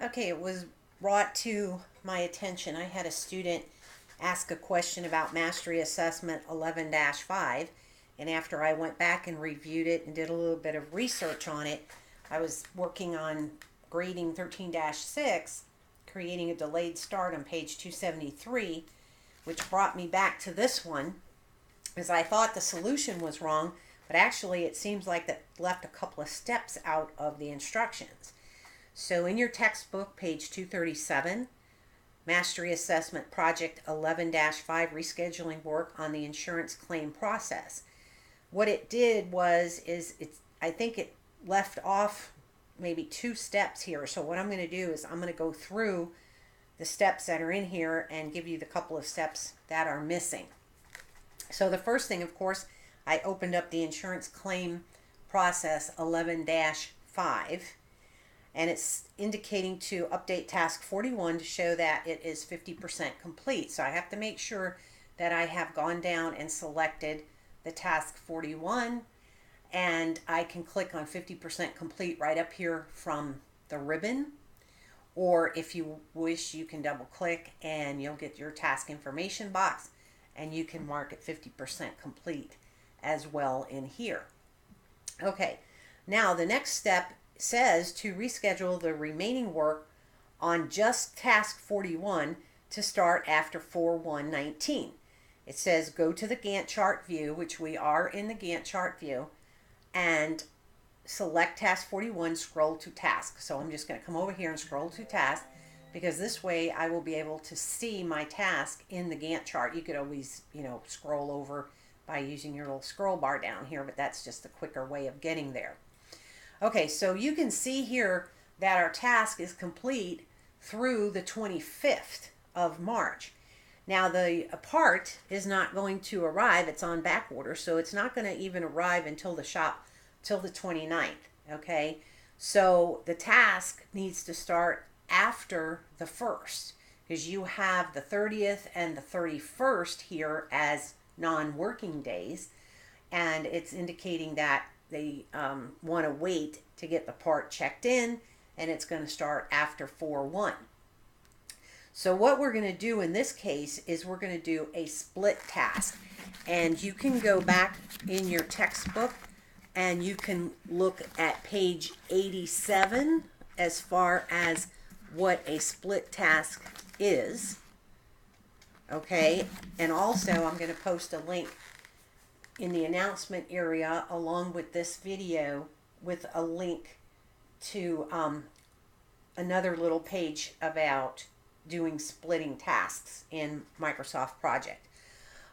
Okay, it was brought to my attention. I had a student ask a question about Mastery Assessment 11 5, and after I went back and reviewed it and did a little bit of research on it, I was working on grading 13 6, creating a delayed start on page 273, which brought me back to this one, as I thought the solution was wrong, but actually it seems like that left a couple of steps out of the instructions. So in your textbook, page 237, Mastery Assessment Project 11 5, Rescheduling Work on the Insurance Claim Process. What it did was, I think it left off maybe two steps here. So what I'm going to do is I'm going to go through the steps that are in here and give you the couple of steps that are missing. So the first thing, of course, I opened up the insurance claim process 11 5. And it's indicating to update task 41 to show that it is 50% complete. So I have to make sure that I have gone down and selected the task 41, and I can click on 50% complete right up here from the ribbon. Or if you wish, you can double click and you'll get your task information box, and you can mark it 50% complete as well in here. Okay, now the next step says to reschedule the remaining work on just task 41 to start after 4/1/19. It says go to the Gantt chart view, which we are in the Gantt chart view, and select task 41, scroll to task. So I'm just going to come over here and scroll to task, because this way I will be able to see my task in the Gantt chart. You could always, scroll over by using your little scroll bar down here, but that's just the quicker way of getting there. Okay, so you can see here that our task is complete through the 25th of March. Now the part is not going to arrive, it's on back order, so it's not going to even arrive until the 29th, okay? So the task needs to start after the 1st, because you have the 30th and the 31st here as non-working days, and it's indicating that they want to wait to get the part checked in, and it's going to start after 4/1. So what we're going to do in this case is we're going to do a split task, and you can go back in your textbook and you can look at page 87 as far as what a split task is. Okay, and also I'm going to post a link in the announcement area along with this video with a link to another little page about doing splitting tasks in Microsoft Project.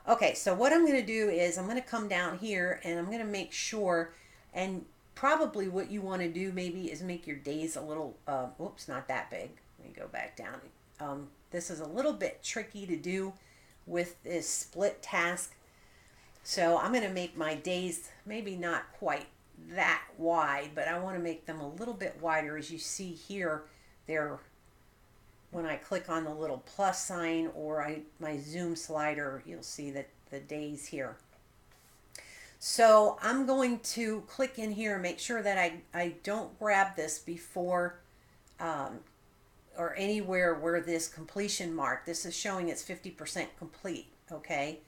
Okay, so what I'm going to do is I'm going to come down here and I'm going to make sure, and probably what you want to do maybe is make your days a little, oops, not that big. Let me go back down. This is a little bit tricky to do with this split task. So I'm going to make my days maybe not quite that wide, but I want to make them a little bit wider. As you see here, when I click on the little plus sign or my zoom slider, you'll see that the days here. So I'm going to click in here and make sure that I don't grab this before or anywhere where this completion mark. This is showing it's 50% complete, okay?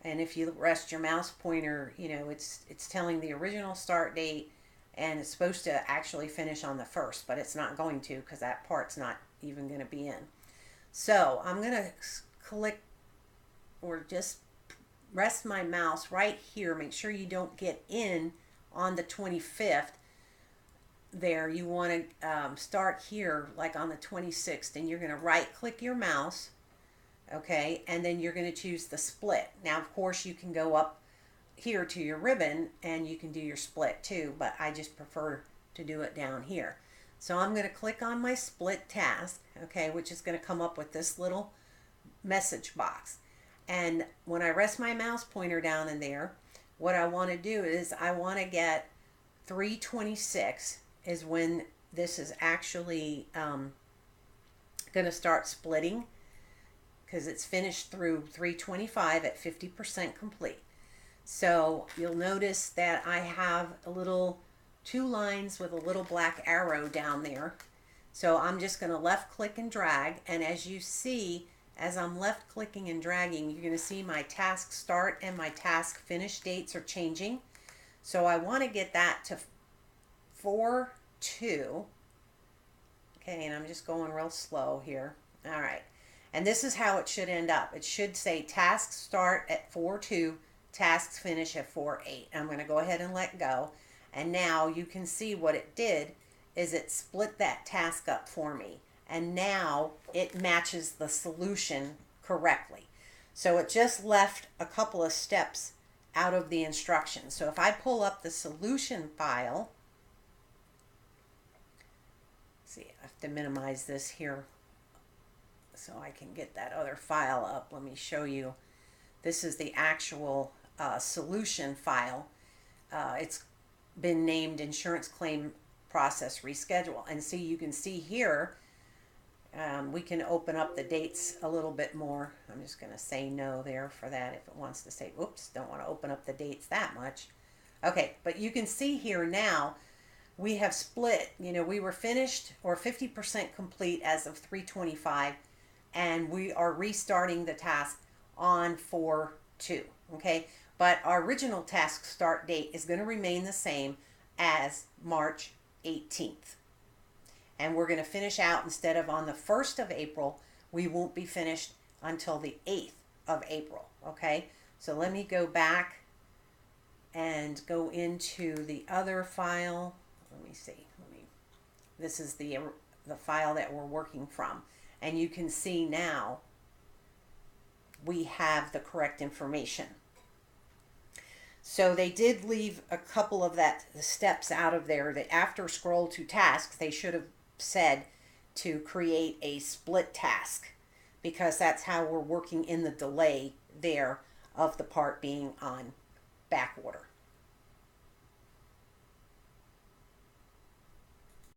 And if you rest your mouse pointer, it's telling the original start date, and it's supposed to actually finish on the 1st, but it's not going to, because that part's not even going to be in. So I'm going to click or just rest my mouse right here. Make sure you don't get in on the 25th there. You want to start here like on the 26th, and you're going to right click your mouse. Okay, and then you're going to choose the split. Now, of course, you can go up here to your ribbon and you can do your split too, but I just prefer to do it down here. So I'm going to click on my split task, okay, which is going to come up with this little message box. And when I rest my mouse pointer down in there, what I want to do is I want to get 3/26 is when this is actually going to start splitting, because it's finished through 3/25 at 50% complete. So you'll notice that I have two lines with a little black arrow down there So I'm just going to left click and drag, and as you see, as I'm left clicking and dragging, you're going to see my task start and my task finish dates are changing. So I want to get that to 4/2. Okay, and I'm just going real slow here. All right. And this is how it should end up. It should say tasks start at 4/2, tasks finish at 4/8. I'm going to go ahead and let go. And now you can see what it did is it split that task up for me. And now it matches the solution correctly. So it just left a couple of steps out of the instructions. So if I pull up the solution file, see, I have to minimize this here so I can get that other file up. Let me show you. This is the actual solution file. It's been named Insurance Claim Process Reschedule. And see, you can see here, we can open up the dates a little bit more. I'm just going to say no there for that if it wants to say, oops, don't want to open up the dates that much. Okay, but you can see here now, we have split, we were finished or 50% complete as of 3/25, and we are restarting the task on 4/2, okay? But our original task start date is going to remain the same as March 18th. And we're going to finish out, instead of on the 1st of April, we won't be finished until the 8th of April, okay? So let me go back and go into the other file. Let me see. This is the file that we're working from. And you can see now we have the correct information. So they did leave a couple of the steps out of there. That after scroll to tasks, they should have said to create a split task, because that's how we're working in the delay there of the part being on back order.